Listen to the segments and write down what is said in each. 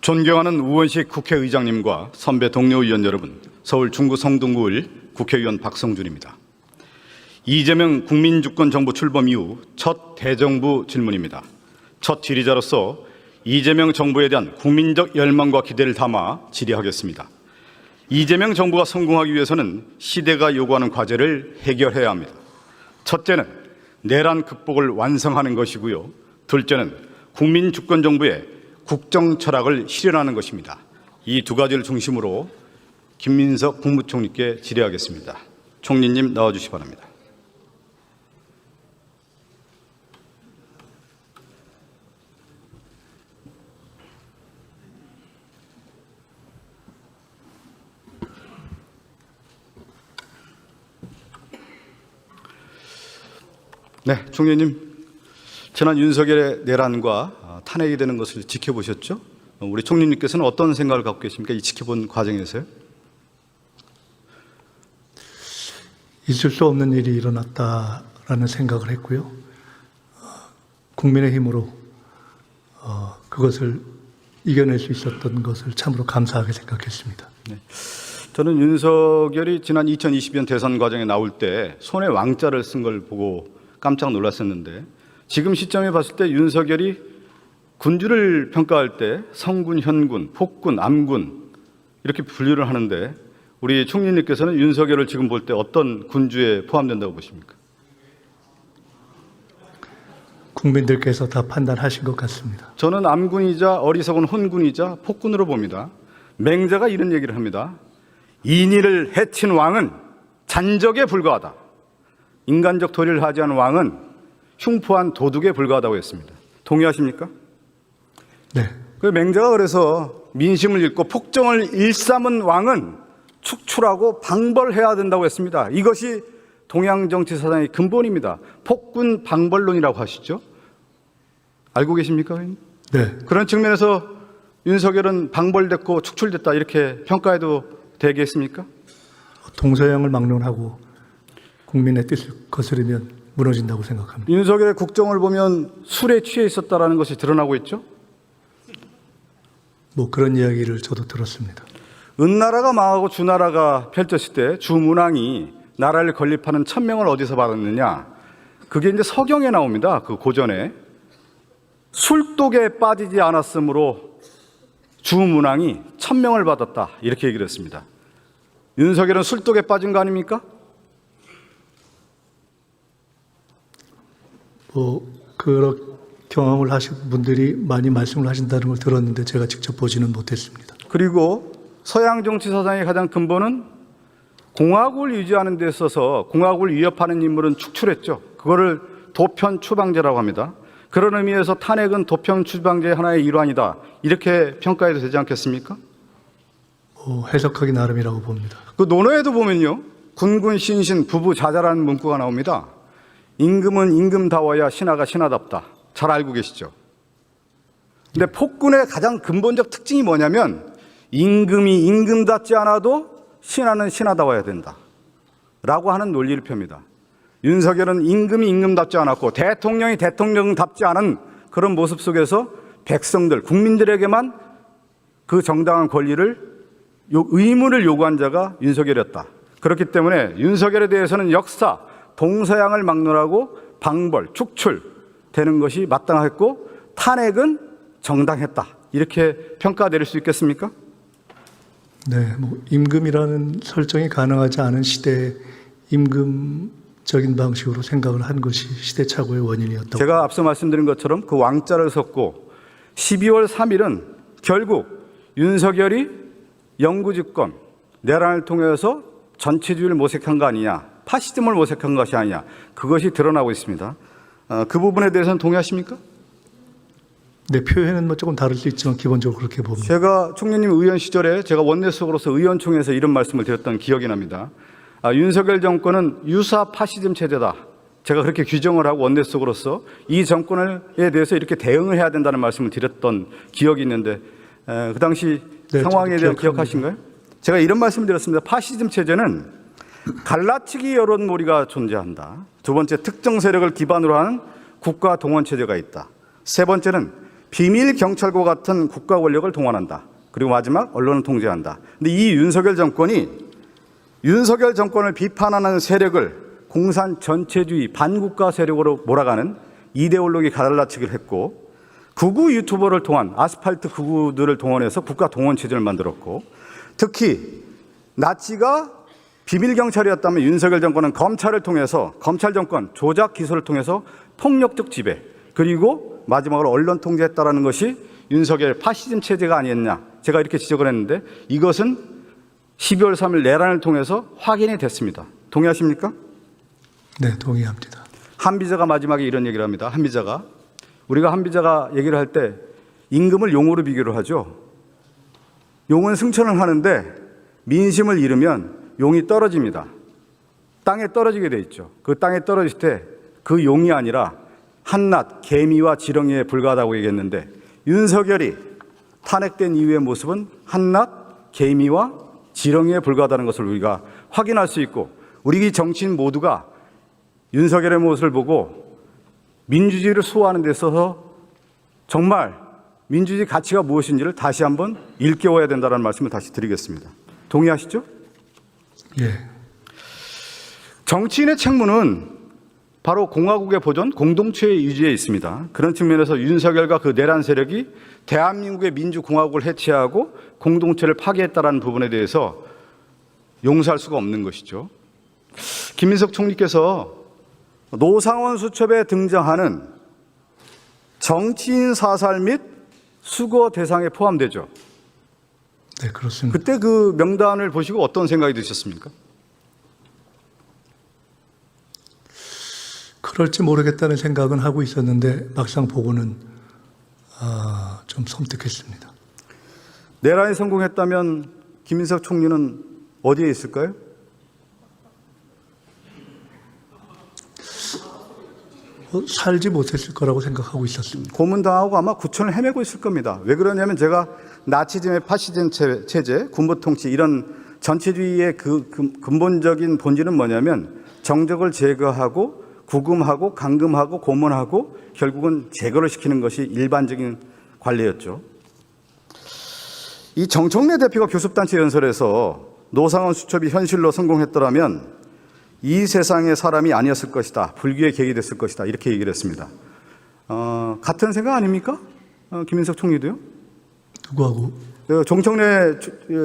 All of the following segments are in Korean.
존경하는 우원식 국회의장님과 선배 동료 의원 여러분, 서울 중구 성동구을 국회의원 박성준입니다. 이재명 국민주권정부 출범 이후 첫 대정부 질문입니다. 첫 질의자로서 이재명 정부에 대한 국민적 열망과 기대를 담아 질의하겠습니다. 이재명 정부가 성공하기 위해서는 시대가 요구하는 과제를 해결해야 합니다. 첫째는 내란 극복을 완성하는 것이고요. 둘째는 국민주권정부의 국정 철학을 실현하는 것입니다. 이 두 가지를 중심으로 김민석 국무총리께 질의하겠습니다. 총리님 나와주시기 바랍니다. 네, 총리님, 지난 윤석열의 내란과 탄핵이 되는 것을 지켜보셨죠? 우리 총리님께서는 어떤 생각을 갖고 계십니까? 이 지켜본 과정에서요? 있을 수 없는 일이 일어났다라는 생각을 했고요. 국민의 힘으로 그것을 이겨낼 수 있었던 것을 참으로 감사하게 생각했습니다. 네. 저는 윤석열이 지난 2022년 대선 과정에 나올 때 손에 왕자를 쓴 걸 보고 깜짝 놀랐었는데, 지금 시점에 봤을 때 윤석열이 군주를 평가할 때 성군, 현군, 폭군, 암군 이렇게 분류를 하는데, 우리 총리님께서는 윤석열을 지금 볼 때 어떤 군주에 포함된다고 보십니까? 국민들께서 다 판단하신 것 같습니다. 저는 암군이자 어리석은 혼군이자 폭군으로 봅니다. 맹자가 이런 얘기를 합니다. 인의를 해친 왕은 잔적에 불과하다. 인간적 도리를 하지 않은 왕은 흉포한 도둑에 불과하다고 했습니다. 동의하십니까? 네. 그 맹자가 그래서 민심을 읽고 폭정을 일삼은 왕은 축출하고 방벌해야 된다고 했습니다. 이것이 동양 정치 사상의 근본입니다. 폭군 방벌론이라고 하시죠? 알고 계십니까? 네. 그런 측면에서 윤석열은 방벌됐고 축출됐다 이렇게 평가해도 되겠습니까? 동서양을 막론하고 국민의 뜻을 거스르면 무너진다고 생각합니다. 윤석열의 국정을 보면 술에 취해 있었다는 것이 드러나고 있죠? 뭐 그런 이야기를 저도 들었습니다. 은나라가 망하고 주나라가 펼쳤을 때 주문왕이 나라를 건립하는 천명을 어디서 받았느냐? 그게 이제 서경에 나옵니다. 그 고전에. 술독에 빠지지 않았으므로 주문왕이 천명을 받았다. 이렇게 얘기를 했습니다. 윤석열은 술독에 빠진 거 아닙니까? 그런 경험을 하신 분들이 많이 말씀을 하신다는 걸 들었는데 제가 직접 보지는 못했습니다. 그리고 서양 정치 사상의 가장 근본은 공화국을 유지하는 데 있어서 공화국을 위협하는 인물은 축출했죠. 그거를 도편 추방제라고 합니다. 그런 의미에서 탄핵은 도편 추방제의 하나의 일환이다. 이렇게 평가해도 되지 않겠습니까? 해석하기 나름이라고 봅니다. 그 논어에도 보면요. 군군 신신 부부 자자라는 문구가 나옵니다. 임금은 임금다워야 신하가 신하답다. 잘 알고 계시죠? 근데 폭군의 가장 근본적 특징이 뭐냐면 임금이 임금답지 않아도 신하는 신하다워야 된다 라고 하는 논리를 펴니다. 윤석열은 임금이 임금답지 않았고 대통령이 대통령답지 않은 그런 모습 속에서 백성들, 국민들에게만 그 정당한 권리를 의무를 요구한 자가 윤석열이었다. 그렇기 때문에 윤석열에 대해서는 역사, 동서양을 막론하고 방벌, 축출되는 것이 마땅했고 탄핵은 정당했다. 이렇게 평가 내릴 수 있겠습니까? 네, 임금이라는 설정이 가능하지 않은 시대에 임금적인 방식으로 생각을 한 것이 시대착오의 원인이었다고. 제가 앞서 말씀드린 것처럼 그 왕자를 섰고 12월 3일은 결국 윤석열이 영구집권, 내란을 통해서 전체주의를 모색한 거 아니냐, 파시즘을 모색한 것이 아니냐, 그것이 드러나고 있습니다. 그 부분에 대해서는 동의하십니까? 네, 표현은 조금 다를 수 있지만 기본적으로 그렇게 봅니다. 제가 총리님 의원 시절에 제가 원내수석으로서 의원총회에서 이런 말씀을 드렸던 기억이 납니다. 윤석열 정권은 유사 파시즘 체제다. 제가 그렇게 규정을 하고 원내수석으로서 이 정권에 대해서 이렇게 대응을 해야 된다는 말씀을 드렸던 기억이 있는데 그 당시 네, 상황에 대한 기억합니다. 기억하신가요? 제가 이런 말씀을 드렸습니다. 파시즘 체제는 갈라치기 여론몰이가 존재한다. 두 번째, 특정 세력을 기반으로 하는 국가 동원 체제가 있다. 세 번째는 비밀 경찰과 같은 국가 권력을 동원한다. 그리고 마지막 언론을 통제한다. 근데 이 윤석열 정권이 윤석열 정권을 비판하는 세력을 공산 전체주의 반국가 세력으로 몰아가는 이데올로기 가달라치기를 했고, 극우 유튜버를 통한 아스팔트 극우들을 동원해서 국가 동원 체제를 만들었고, 특히 나치가 비밀 경찰이었다면 윤석열 정권은 검찰을 통해서 검찰 정권 조작 기소를 통해서 폭력적 지배, 그리고 마지막으로 언론 통제했다라는 것이 윤석열 파시즘 체제가 아니었냐, 제가 이렇게 지적을 했는데 이것은 12월 3일 내란을 통해서 확인이 됐습니다. 동의하십니까? 네, 동의합니다. 한비자가 마지막에 이런 얘기를 합니다. 한비자가, 우리가 한비자가 얘기를 할 때 임금을 용으로 비교를 하죠. 용은 승천을 하는데 민심을 잃으면 용이 떨어집니다. 땅에 떨어지게 돼 있죠. 그 땅에 떨어질 때 그 용이 아니라 한낱 개미와 지렁이에 불과하다고 얘기했는데, 윤석열이 탄핵된 이후의 모습은 한낱 개미와 지렁이에 불과하다는 것을 우리가 확인할 수 있고, 우리 정치인 모두가 윤석열의 모습을 보고 민주주의를 수호하는 데 있어서 정말 민주주의 가치가 무엇인지를 다시 한번 일깨워야 된다는 말씀을 다시 드리겠습니다. 동의하시죠? 예. 정치인의 책무는 바로 공화국의 보존, 공동체의 유지에 있습니다. 그런 측면에서 윤석열과 그 내란 세력이 대한민국의 민주공화국을 해체하고 공동체를 파괴했다는 부분에 대해서 용서할 수가 없는 것이죠. 김민석 총리께서 노상원 수첩에 등장하는 정치인 사살 및 수거 대상에 포함되죠. 네, 그렇습니다. 그때 그 명단을 보시고 어떤 생각이 드셨습니까? 그럴지 모르겠다는 생각은 하고 있었는데 막상 보고는 좀 섬뜩했습니다. 내란이 성공했다면 김민석 총리는 어디에 있을까요? 살지 못했을 거라고 생각하고 있었습니다. 고문당하고 아마 구천을 헤매고 있을 겁니다. 왜 그러냐면 제가 나치즘의 파시즘 체제, 군부 통치 이런 전체주의의 그 근본적인 본질은 뭐냐면 정적을 제거하고 구금하고 감금하고 고문하고 결국은 제거를 시키는 것이 일반적인 관례였죠. 이 정청래 대표가 교섭단체 연설에서 노상원 수첩이 현실로 성공했더라면 이 세상의 사람이 아니었을 것이다. 불교의 객이 됐을 것이다. 이렇게 얘기를 했습니다. 같은 생각 아닙니까? 김민석 총리도요? 누구하고? 정청래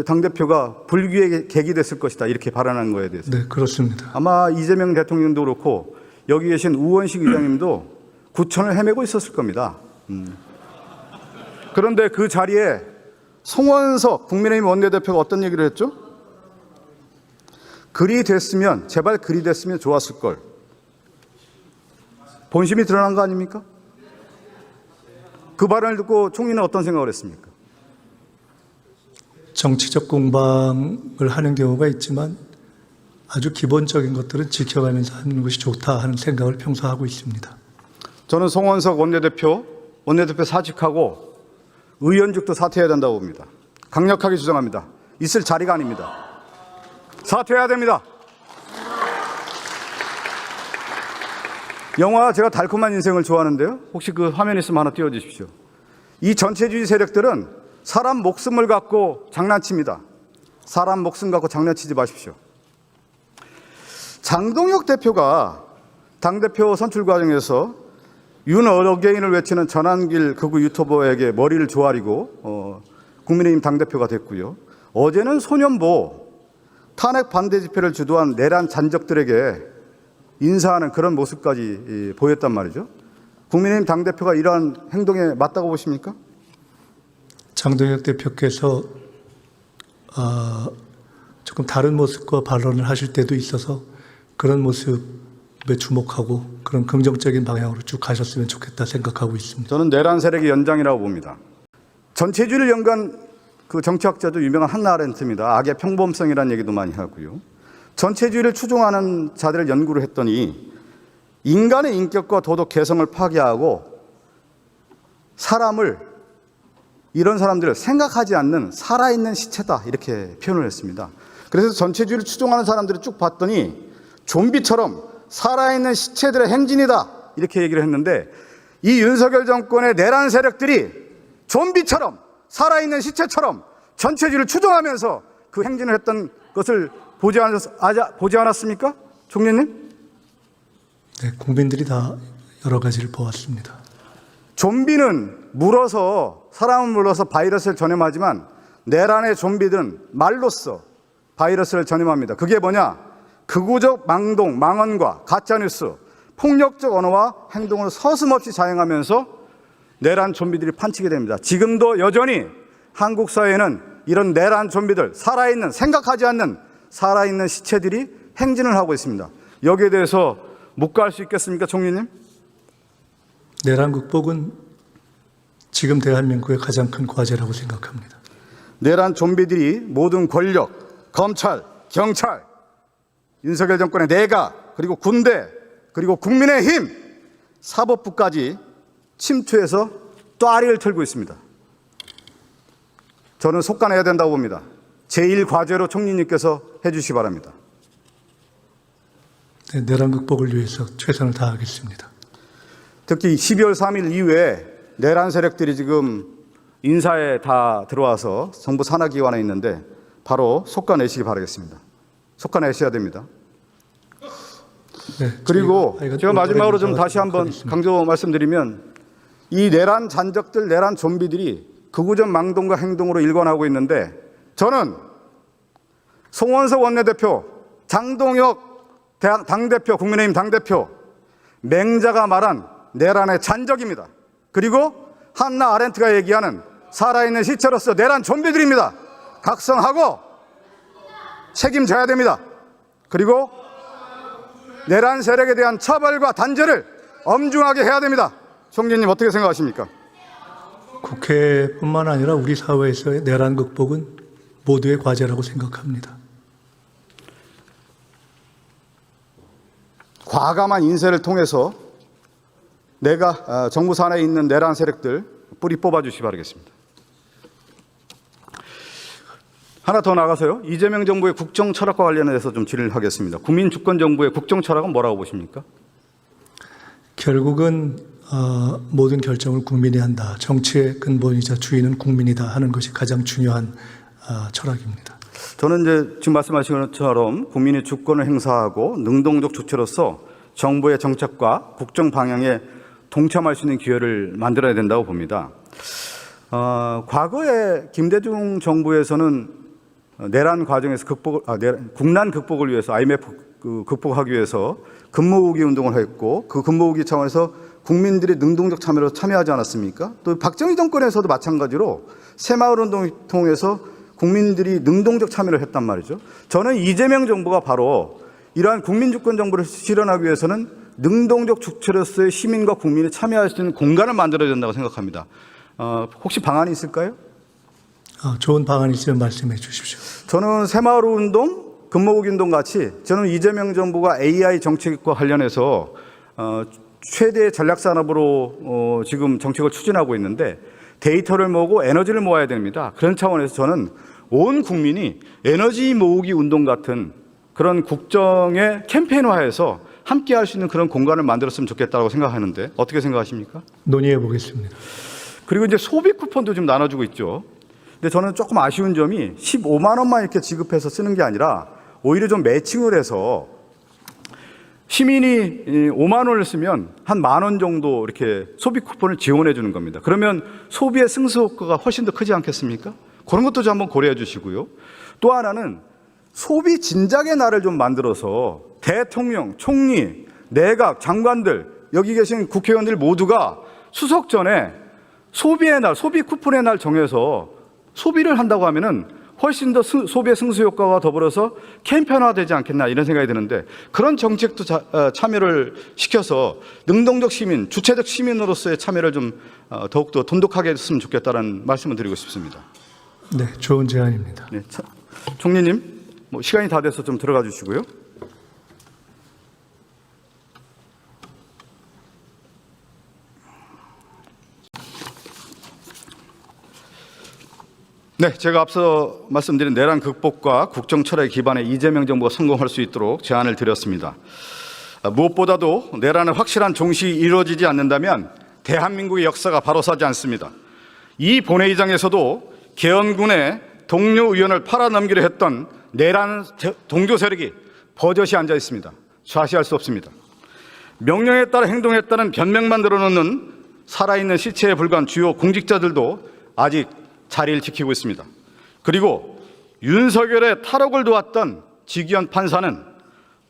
당대표가 불교의 객이 됐을 것이다. 이렇게 발언한 거에 대해서. 네, 그렇습니다. 아마 이재명 대통령도 그렇고 여기 계신 우원식 의장님도 구천을 헤매고 있었을 겁니다. 그런데 그 자리에 송원석 국민의힘 원내대표가 어떤 얘기를 했죠? 글이 됐으면, 제발 글이 됐으면 좋았을 걸. 본심이 드러난 거 아닙니까? 그 발언을 듣고 총리는 어떤 생각을 했습니까? 정치적 공방을 하는 경우가 있지만 아주 기본적인 것들은 지켜가면서 하는 것이 좋다 하는 생각을 평소 하고 있습니다. 저는 송원석 원내대표 사직하고 의원직도 사퇴해야 된다고 봅니다. 강력하게 주장합니다. 있을 자리가 아닙니다. 사퇴해야 됩니다. 영화 제가 달콤한 인생을 좋아하는데요. 혹시 그 화면 있으면 하나 띄워주십시오. 이 전체주의 세력들은 사람 목숨을 갖고 장난칩니다. 사람 목숨 갖고 장난치지 마십시오. 장동혁 대표가 당대표 선출 과정에서 윤 어게인을 외치는 전환길 극우 유튜버에게 머리를 조아리고 국민의힘 당대표가 됐고요. 어제는 소년보 탄핵 반대 집회를 주도한 내란 잔적들에게 인사하는 그런 모습까지 보였단 말이죠. 국민의힘 당대표가 이러한 행동에 맞다고 보십니까? 장동혁 대표께서 조금 다른 모습과 발언을 하실 때도 있어서 그런 모습에 주목하고 그런 긍정적인 방향으로 쭉 가셨으면 좋겠다 생각하고 있습니다. 저는 내란 세력의 연장이라고 봅니다. 전체주의를 연구한 그 정치학자도 유명한 한나 아렌트입니다. 악의 평범성이라는 얘기도 많이 하고요. 전체주의를 추종하는 자들을 연구를 했더니 인간의 인격과 도덕 개성을 파괴하고 사람을, 이런 사람들을 생각하지 않는 살아있는 시체다 이렇게 표현을 했습니다. 그래서 전체주의를 추종하는 사람들을 쭉 봤더니 좀비처럼 살아있는 시체들의 행진이다 이렇게 얘기를 했는데, 이 윤석열 정권의 내란 세력들이 좀비처럼 살아있는 시체처럼 전체주의를 추종하면서 그 행진을 했던 것을 보지 않았습니까? 총리님? 네, 국민들이 다 여러 가지를 보았습니다. 좀비는 물어서, 사람을 물어서 바이러스를 전염하지만 내란의 좀비들은 말로써 바이러스를 전염합니다. 그게 뭐냐? 극우적 망동, 망언과 가짜뉴스, 폭력적 언어와 행동을 서슴없이 자행하면서 내란 좀비들이 판치게 됩니다. 지금도 여전히 한국 사회에는 이런 내란 좀비들, 살아있는, 생각하지 않는 살아있는 시체들이 행진을 하고 있습니다. 여기에 대해서 묵과할 수 있겠습니까, 총리님? 내란 극복은 지금 대한민국의 가장 큰 과제라고 생각합니다. 내란 좀비들이 모든 권력, 검찰, 경찰, 윤석열 정권의 내각, 그리고 군대, 그리고 국민의힘, 사법부까지 침투해서 또아리를 털고 있습니다. 저는 속간해야 된다고 봅니다. 제1과제로 총리님께서 해주시기 바랍니다. 네, 내란 극복을 위해서 최선을 다하겠습니다. 특히 12월 3일 이후에 내란 세력들이 지금 인사에 다 들어와서 정부 산하기관에 있는데 바로 속간내시기 바라겠습니다. 속간내셔야 됩니다. 네, 그리고 제가 마지막으로 좀 다시 한번 하겠습니다. 강조 말씀드리면 이 내란 잔적들, 내란 좀비들이 극우적 망동과 행동으로 일관하고 있는데 저는 송원석 원내대표, 장동혁 당대표, 국민의힘 당대표, 맹자가 말한 내란의 잔적입니다. 그리고 한나 아렌트가 얘기하는 살아있는 시체로서 내란 좀비들입니다. 각성하고 책임져야 됩니다. 그리고 내란 세력에 대한 처벌과 단죄를 엄중하게 해야 됩니다. 총리님 어떻게 생각하십니까? 국회뿐만 아니라 우리 사회에서의 내란 극복은 모두의 과제라고 생각합니다. 과감한 인쇄를 통해서 정부 산하에 있는 내란 세력들 뿌리 뽑아주시기 바라겠습니다. 하나 더 나가서요. 이재명 정부의 국정 철학과 관련해서 좀 질의를 하겠습니다. 국민 주권 정부의 국정 철학은 뭐라고 보십니까? 결국은 모든 결정을 국민이 한다. 정치의 근본이자 주인은 국민이다 하는 것이 가장 중요한 철학입니다. 저는 이제 지금 말씀하신 것처럼 국민의 주권을 행사하고 능동적 주체로서 정부의 정책과 국정 방향에 동참할 수 있는 기회를 만들어야 된다고 봅니다. 과거에 김대중 정부에서는 내란 과정에서 국난 극복을 위해서 IMF 극복하기 위해서 근무후기 운동을 했고 그 근무후기 차원에서 국민들의 능동적 참여로 참여하지 않았습니까? 또 박정희 정권에서도 마찬가지로 새마을 운동을 통해서 국민들이 능동적 참여를 했단 말이죠. 저는 이재명 정부가 바로 이러한 국민주권 정부를 실현하기 위해서는 능동적 주체로서의 시민과 국민이 참여할 수 있는 공간을 만들어야 된다고 생각합니다. 혹시 방안이 있을까요? 좋은 방안이 있으면 말씀해 주십시오. 저는 새마을 운동, 근무후기 운동 같이 저는 이재명 정부가 AI 정책과 관련해서 최대 전략 산업으로 지금 정책을 추진하고 있는데 데이터를 모으고 에너지를 모아야 됩니다. 그런 차원에서 저는 온 국민이 에너지 모으기 운동 같은 그런 국정의 캠페인화해서 함께 할 수 있는 그런 공간을 만들었으면 좋겠다고 생각하는데 어떻게 생각하십니까? 논의해 보겠습니다. 그리고 이제 소비 쿠폰도 좀 나눠주고 있죠. 근데 저는 조금 아쉬운 점이 15만 원만 이렇게 지급해서 쓰는 게 아니라 오히려 좀 매칭을 해서 시민이 5만 원을 쓰면 한 10,000원 정도 이렇게 소비 쿠폰을 지원해 주는 겁니다. 그러면 소비의 승수 효과가 훨씬 더 크지 않겠습니까? 그런 것도 좀 한번 고려해 주시고요. 또 하나는 소비 진작의 날을 좀 만들어서 대통령, 총리, 내각, 장관들, 여기 계신 국회의원들 모두가 추석 전에 소비의 날, 소비 쿠폰의 날 정해서 소비를 한다고 하면은 훨씬 더 소비의 승수 효과와 더불어서 캠페인화되지 않겠나 이런 생각이 드는데 그런 정책도 참여를 시켜서 능동적 시민, 주체적 시민으로서의 참여를 좀 더욱더 돈독하게 했으면 좋겠다는 말씀을 드리고 싶습니다. 네, 좋은 제안입니다. 네, 총리님, 시간이 다 돼서 좀 들어가 주시고요. 네, 제가 앞서 말씀드린 내란 극복과 국정 철학에 기반해 이재명 정부가 성공할 수 있도록 제안을 드렸습니다. 무엇보다도 내란의 확실한 종식이 이루어지지 않는다면 대한민국의 역사가 바로 서지 않습니다. 이 본회의장에서도 계엄군의 동료 의원을 팔아넘기려 했던 내란 동조 세력이 버젓이 앉아 있습니다. 좌시할 수 없습니다. 명령에 따라 행동했다는 변명만 늘어놓는 살아있는 시체에 불과한 주요 공직자들도 아직 자리를 지키고 있습니다. 그리고 윤석열의 탈옥을 도왔던 지기현 판사는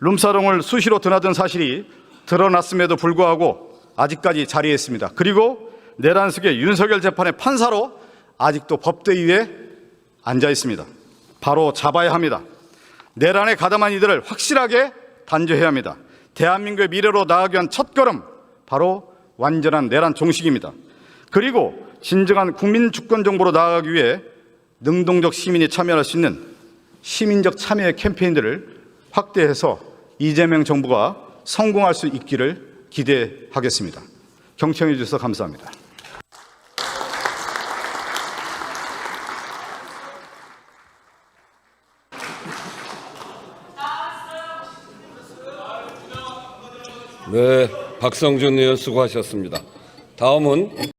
룸사롱을 수시로 드나든 사실이 드러났음에도 불구하고 아직까지 자리에 있습니다. 그리고 내란숙의 윤석열 재판의 판사로 아직도 법대 위에 앉아 있습니다. 바로 잡아야 합니다. 내란에 가담한 이들을 확실하게 단죄해야 합니다. 대한민국의 미래로 나아가기 위한 첫걸음, 바로 완전한 내란 종식입니다. 그리고 진정한 국민 주권 정부로 나아가기 위해 능동적 시민이 참여할 수 있는 시민적 참여 캠페인들을 확대해서 이재명 정부가 성공할 수 있기를 기대하겠습니다. 경청해 주셔서 감사합니다. 네, 박성준 의원 수고하셨습니다. 다음은